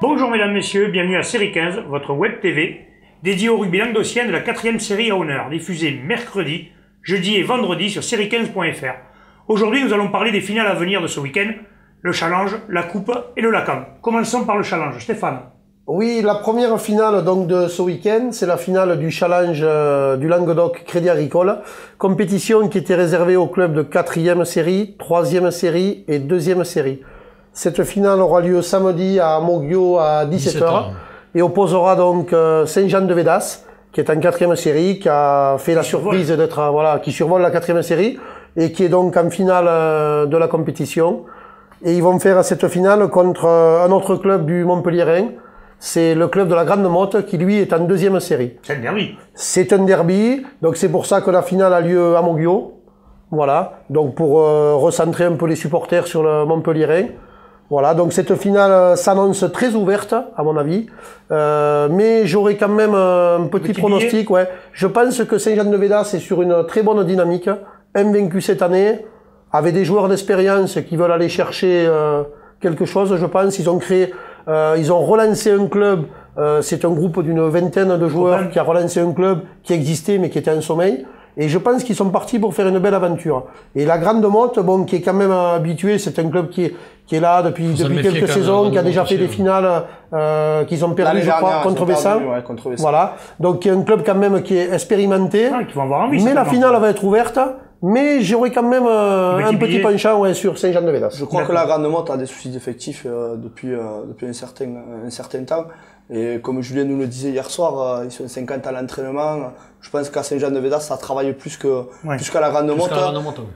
Bonjour mesdames, messieurs, bienvenue à Série 15, votre web TV, dédiée au rugby languedocien de la 4e série à honneur, diffusée mercredi, jeudi et vendredi sur série15.fr. Aujourd'hui, nous allons parler des finales à venir de ce week-end, le challenge, la coupe et le lacan. Commençons par le challenge. Stéphane. Oui, la première finale donc de ce week-end, c'est la finale du challenge du Languedoc Crédit Agricole, compétition qui était réservée aux clubs de 4e série, 3e série et 2e série. Cette finale aura lieu samedi à Moguio à 17h et opposera donc Saint-Jean-de-Védas, qui est en 4e série, qui a fait la surprise d'être, voilà, qui survole la 4e série et qui est donc en finale de la compétition. Et ils vont faire cette finale contre un autre club du Montpellierin. C'est le club de la Grande Motte qui, lui, est en 2e série. C'est un derby. C'est un derby, donc c'est pour ça que la finale a lieu à Moguio. Voilà, donc pour recentrer un peu les supporters sur le Montpellierin. Voilà, donc cette finale s'annonce très ouverte, à mon avis. Mais j'aurais quand même un petit pronostic. Ouais. Je pense que Saint-Jean-de-Védas est sur une très bonne dynamique. Invaincu cette année, avec des joueurs d'expérience qui veulent aller chercher quelque chose, je pense. Ils ont créé... ils ont relancé un club, c'est un groupe d'une vingtaine de joueurs qui a relancé un club qui existait mais qui était en sommeil. Et je pense qu'ils sont partis pour faire une belle aventure. Et la Grande Motte, bon, qui est quand même habitué, c'est un club qui est là depuis quelques saisons, qui a déjà fait des finales qu'ils ont perdu, je crois, contre Bessin. Ouais, contre Bessin. Voilà. Donc, il y a un club quand même qui est expérimenté. Ah, qui vont avoir envie, mais la finale va être ouverte. Mais j'aurais quand même un petit penchant sur Saint-Jean-de-Védas. Je crois que la Grande Motte a des soucis d'effectifs depuis un certain temps. Et comme Julien nous le disait hier soir, ils sont 50 à l'entraînement. Je pense qu'à Saint-Jean-de-Védas, ça travaille plus qu'à la Grande Motte.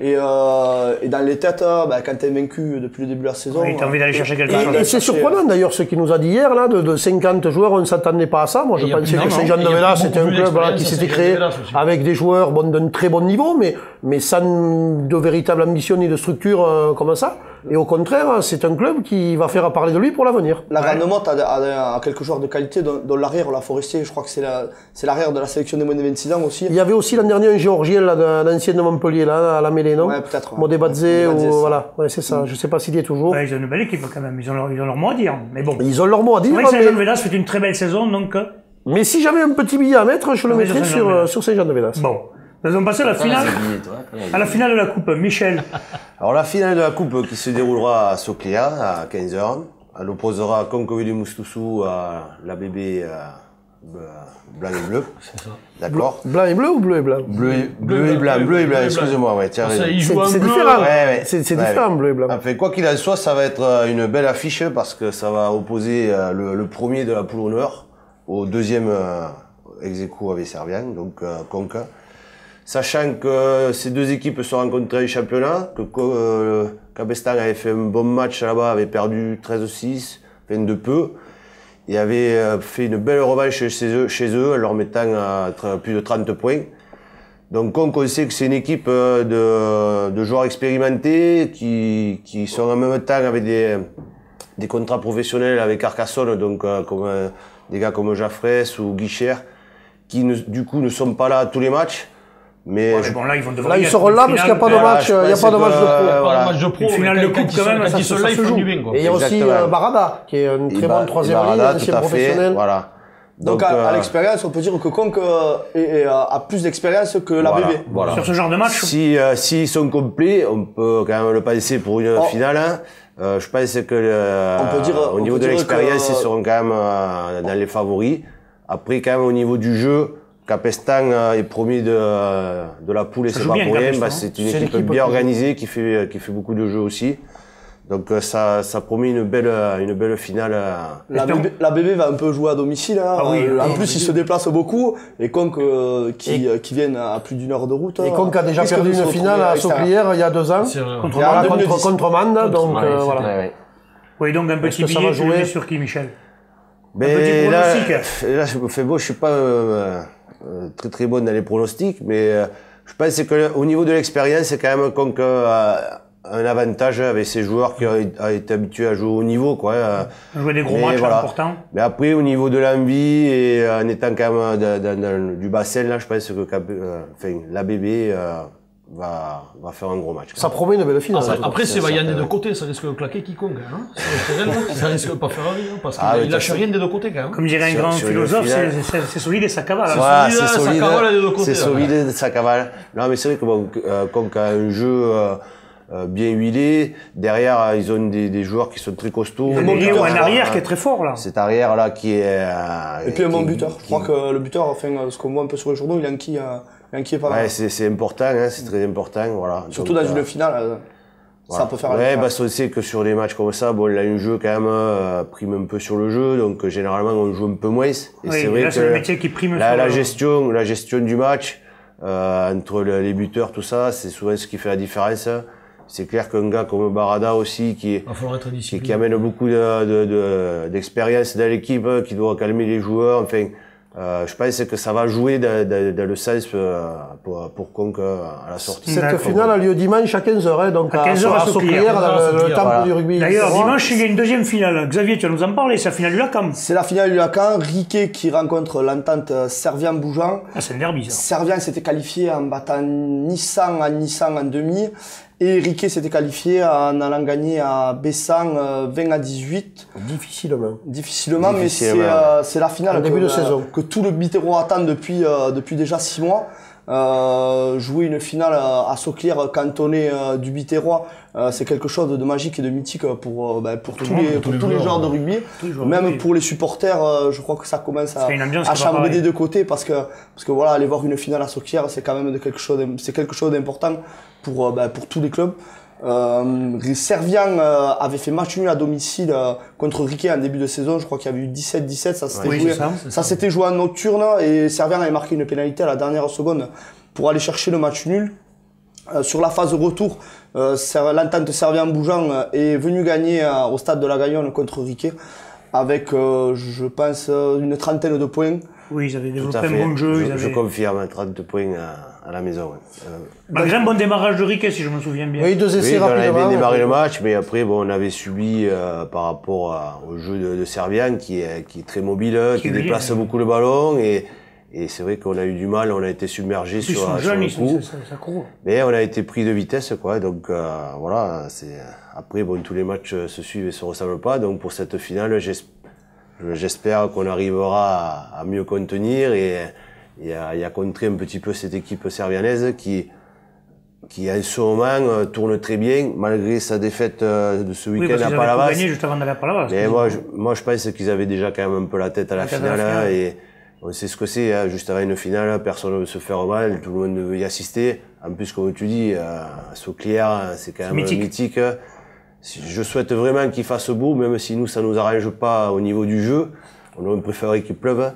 Et dans les têtes, quand t'es vaincu depuis le début de la saison... t'as envie d'aller chercher quelque chose. Et c'est surprenant d'ailleurs ce qu'il nous a dit hier, là, de 50 joueurs, on ne s'attendait pas à ça. Moi je pensais que Saint-Jean-de-Védas c'était un club qui s'était créé avec des joueurs d'un très bon niveau, mais sans de véritable ambition ni de structure comme ça. Et au contraire, c'est un club qui va faire parler de lui pour l'avenir. La Grande Motte a quelques joueurs de qualité, dont l'arrière, la Forestier, je crois que c'est l'arrière de la sélection des moins de 26 ans aussi. Il y avait aussi l'an dernier un Géorgien, l'ancien de Montpellier, là, à la mêlée, non? Ouais, peut-être. Modebadze, ou voilà. Ouais, c'est ça. Je sais pas s'il y est toujours. Ouais, ils ont une belle équipe quand même. Ils ont leur mot à dire. Mais bon. Ils ont leur mot à dire. Oui, Saint-Jean-de-Védas fait une très belle saison, donc. Mais si j'avais un petit billet à mettre, je le mettrais sur Saint-Jean-de-Védas. Bon. Nous allons passer à la finale. À la finale de la coupe. Michel. Alors la finale de la coupe qui se déroulera à Socléa à 15h. Elle opposera Concovier-Moustoussou à la bébé blanc et bleu. C'est ça. D'accord. Blanc et bleu ou bleu et blanc? Bleu et blanc, excusez-moi, ouais, tiens. C'est différent. Ouais. C'est différent, bleu et blanc. Enfin, quoi qu'il en soit, ça va être une belle affiche parce que ça va opposer le premier de la poule honneur au deuxième ex-aequo avec Servien, donc Conca. Sachant que ces deux équipes se rencontrées au championnat, que Cabestan avait fait un bon match là-bas, avait perdu 13-6, enfin de peu, et avait fait une belle revanche chez eux en leur mettant à plus de 30 points. Donc on sait que c'est une équipe de joueurs expérimentés qui sont en même temps avec des contrats professionnels avec Carcassonne, donc comme des gars comme Jaffrès ou Guicher, qui du coup ne sont pas là à tous les matchs. Mais bon, là, ils seront là parce qu'il n'y a pas de match, il n'y a pas de match de pro. Pas de match de pro. Une finale de coupe quand même, ça se joue. Et il y a aussi Barada, qui est un très bon troisième ligne, ancien professionnel. Voilà. Donc à l'expérience, on peut dire que Conque a plus d'expérience que la bébé. Voilà. Sur ce genre de match. S'ils sont complets, on peut quand même le passer pour une finale. Je pense que au niveau de l'expérience, ils seront quand même dans les favoris. Après, quand même, au niveau du jeu, Capestan est premier de la poule et c'est pas pour rien. C'est une équipe bien organisée qui fait beaucoup de jeux aussi. Donc ça promet une belle finale. La bébé va un peu jouer à domicile. Hein. Ah oui, en plus, il se déplace beaucoup. Et Conque qui viennent à plus d'1 heure de route. Et Conque a déjà perdu une finale à Soclière il y a 2 ans contre Mende. Donc voilà. Oui, donc un petit billet, tu le mets sur qui, Michel? Mais là, je suis pas très bon dans les pronostics, mais je pense que au niveau de l'expérience, c'est quand même Conque un avantage avec ces joueurs qui ont été habitués à jouer au niveau, quoi. Jouer des gros matchs importants. Mais après, au niveau de l'envie et en étant quand même dans du bassin, là, je pense que la bébé va faire un gros match. Ça promet une belle finale. Après, c'est Vaillant des deux côtés, ça risque de claquer quiconque. Hein. Ça risque de pas faire un rien, parce qu'il lâche rien des deux côtés quand même. Comme dirait un grand philosophe, c'est solide et ça cavale. Ouais, c'est solide, ça cavale des deux côtés. C'est solide et ça cavale. Non, mais c'est vrai que bon, Conques a un jeu bien huilé. Derrière, ils ont des joueurs qui sont très costauds. Il y a un arrière qui est très fort là. Cet arrière là qui est. Et puis un bon buteur. Je crois que le buteur, enfin, ce qu'on voit un peu sur les journaux, il a un qui est pas mal. Ouais, c'est important, hein, c'est très important, voilà. Surtout dans une finale, ça peut faire. Ouais, parce qu'on sait que sur des matchs comme ça, bon, là, un jeu quand même prime un peu sur le jeu, donc généralement on joue un peu moins. Et c'est vrai que le métier qui prime là, la gestion du match entre les buteurs, tout ça, c'est souvent ce qui fait la différence. C'est clair qu'un gars comme Barada aussi, qui amène beaucoup d'expérience dans l'équipe, qui doit calmer les joueurs, enfin, je pense que ça va jouer dans le sens pour Conques à la sortie. Cette finale a lieu dimanche à 15h, hein, donc à 15h à Sauclière, dans le temple du rugby. D'ailleurs, dimanche, il y a une deuxième finale. Xavier, tu vas nous en parler, c'est la finale du Lacan. C'est la finale du Lacan, Riquet qui rencontre l'entente Servian-Bougeant. Ah, c'est un derby, ça. Servian s'était qualifié en battant Nissan en demi. Et Riquet s'était qualifié en allant gagner à Bessan 20-18. Difficilement, mais c'est la finale début de saison que tout le Biterrois attend depuis déjà 6 mois. Jouer une finale à Sauclière cantonné du Biterrois, c'est quelque chose de magique et de mythique pour tous les joueurs de rugby. Même pour les supporters, je crois que ça commence à chambrer des deux côtés parce que voilà, aller voir une finale à Sauclière, c'est quand même quelque chose d'important pour tous les clubs. Servian avait fait match nul à domicile contre Riquet en début de saison, je crois qu'il y avait eu 17-17, ça s'était joué en nocturne et Servian avait marqué une pénalité à la dernière seconde pour aller chercher le match nul. Sur la phase retour, l'entente Servian-Bougeant est venue gagner au stade de la Gaillonne contre Riquet avec, je pense, une trentaine de points. Oui, ils avaient développé un bon jeu. Je confirme, 30 points à la maison. Malgré un bon démarrage de Riquet, si je me souviens bien. Oui, 2 essais rapidement. On avait bien démarré le match, mais après, bon, on avait subi par rapport au jeu de Servian, qui est très mobile, qui déplace beaucoup le ballon, et c'est vrai qu'on a eu du mal, on a été submergé sur le coup. Mais on a été pris de vitesse, quoi. Donc voilà, après, bon, tous les matchs se suivent et se ressemblent pas. Donc pour cette finale, j'espère qu'on arrivera à mieux contenir et à contrer un petit peu cette équipe servianaise qui en ce moment tourne très bien, malgré sa défaite de ce week-end à Palavas. Gagné juste avant d'aller à Palavas. Mais moi, je pense qu'ils avaient déjà quand même un peu la tête à la finale, et on sait ce que c'est, hein, juste avant une finale, personne ne veut se faire mal, tout le monde veut y assister. En plus, comme tu dis, Sauclière, c'est quand même mythique. Je souhaite vraiment qu'il fasse beau, même si nous, ça nous arrange pas au niveau du jeu. On aurait préféré qu'il pleuve.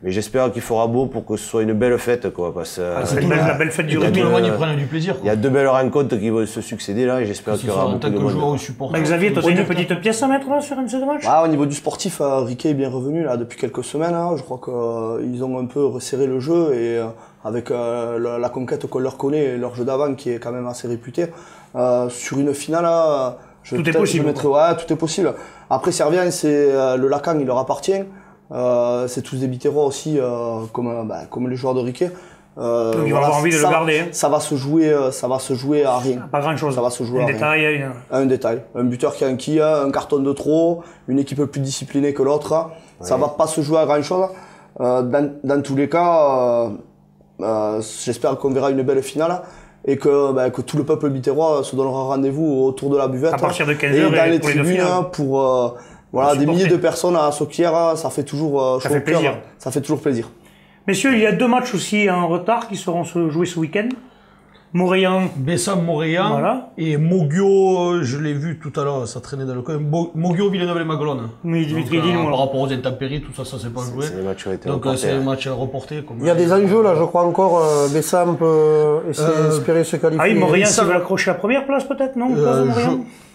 Mais j'espère qu'il fera beau pour que ce soit une belle fête, quoi. Parce c'est la belle fête du rugby. Ils prennent du plaisir. Il y a 2 belles rencontres qui vont se succéder là, et j'espère qu'il y aura beaucoup de monde. Xavier, toi, tu as une petite pièce à mettre là sur ce match? Au niveau du sportif, Riquet est bien revenu là depuis quelques semaines. Hein. Je crois qu'ils ont un peu resserré le jeu et avec la conquête qu'on leur connaît, et leur jeu d'avant qui est quand même assez réputé. Sur une finale, tout est possible. Tout est possible. Après, Servian, c'est le Lacan, il leur appartient. C'est tous des Biterrois aussi, comme les joueurs de Riquet. Donc ils vont avoir envie de le garder. Hein. Ça va se jouer à rien. Pas grand chose. Ça va se jouer à rien. Un détail. Un buteur qui a un quille, un carton de trop, une équipe plus disciplinée que l'autre. Ça va pas se jouer à grand chose. Dans tous les cas, j'espère qu'on verra une belle finale. Et que tout le peuple biterrois se donnera rendez-vous autour de la buvette. À partir de 15h et dans les tribunes pour des milliers de personnes à Sauclière, ça fait toujours ça fait plaisir. Ça fait toujours plaisir. Messieurs, il y a 2 matchs aussi en retard qui seront joués ce week-end. Moréan. Bessan-Moréan. Voilà. Et Moguio, je l'ai vu tout à l'heure, ça traînait dans le coin. Moguio, Villeneuve-les-Maguelones. Oui, Dimitri Dino. Par rapport aux intempéries, tout ça, ça s'est pas joué. Donc c'est un match reporté. Il y a des enjeux là, je crois encore. Bessan peut espérer se qualifier. Ah oui, Moréan, ça va accrocher la première place peut-être, non?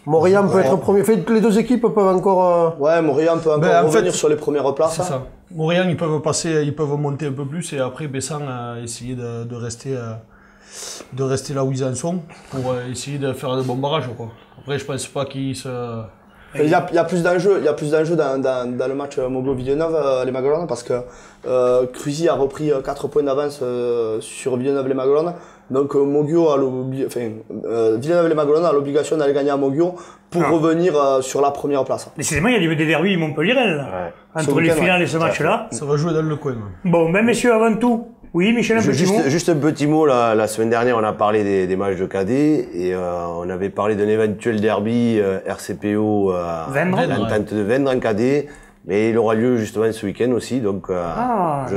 Moréan peut être premier. Les 2 équipes peuvent encore. Ouais, Moréan peut encore revenir sur les premières places. C'est ça. Moréan, ils peuvent passer, ils peuvent monter un peu plus, et après Bessan a essayé de rester là où ils en sont pour essayer de faire de bons barrages, quoi. Après, je pense pas qu'ils se. Il y a plus d'enjeux dans le match Mogo-Villeneuve, les Maguelones, parce que Cruzy a repris 4 points d'avance sur Villeneuve-les-Maguelones. Donc Villeneuve-les-Maguelones a l'obligation d'aller gagner à Moguio pour revenir sur la première place. Décidément, il y a des derbies Montpellier entre les finales et ce match-là. Ça va jouer dans le coin. Bon, ben messieurs, avant tout, oui, Michel, un petit mot. Juste un petit mot, la semaine dernière, on a parlé des matchs de cadets et on avait parlé d'un éventuel derby RCPO l'entente de Vendre en cadet, mais il aura lieu justement ce week-end aussi, donc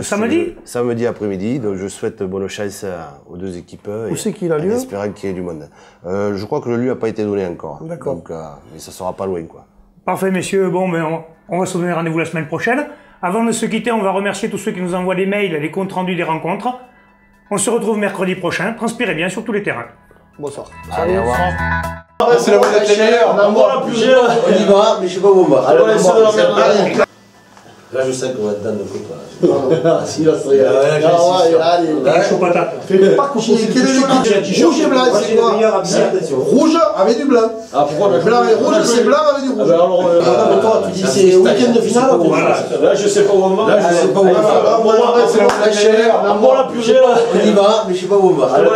samedi samedi après-midi, donc je souhaite bonne chance aux deux équipes. Où c'est qu'il a lieu? En espérant qu'il y ait du monde. Je crois que le lieu n'a pas été donné encore, d'accord. Donc mais ça sera pas loin, quoi. Parfait, messieurs, bon, ben on va se donner rendez-vous la semaine prochaine. Avant de se quitter, on va remercier tous ceux qui nous envoient des mails, les comptes rendus des rencontres. On se retrouve mercredi prochain. Transpirez bien sur tous les terrains. Bonsoir. Allez, au revoir. C'est la voie de la meilleure. On y va, mais je sais pas où on va. Allez, là, je sais qu'on va être dans le copain. Ah, si, là, c'est allez, Chaud patate. fais pas coucher. Quel est le rouge et blanc, c'est quoi? Rouge avec du blanc. Ah, pourquoi? Blanc et rouge, c'est blanc avec du rouge. Alors, toi, tu dis c'est week-end de finale. Là, je sais pas où on va. Là, je sais pas où on va. C'est la chaleur. On y va, mais je sais pas où on va. Allez,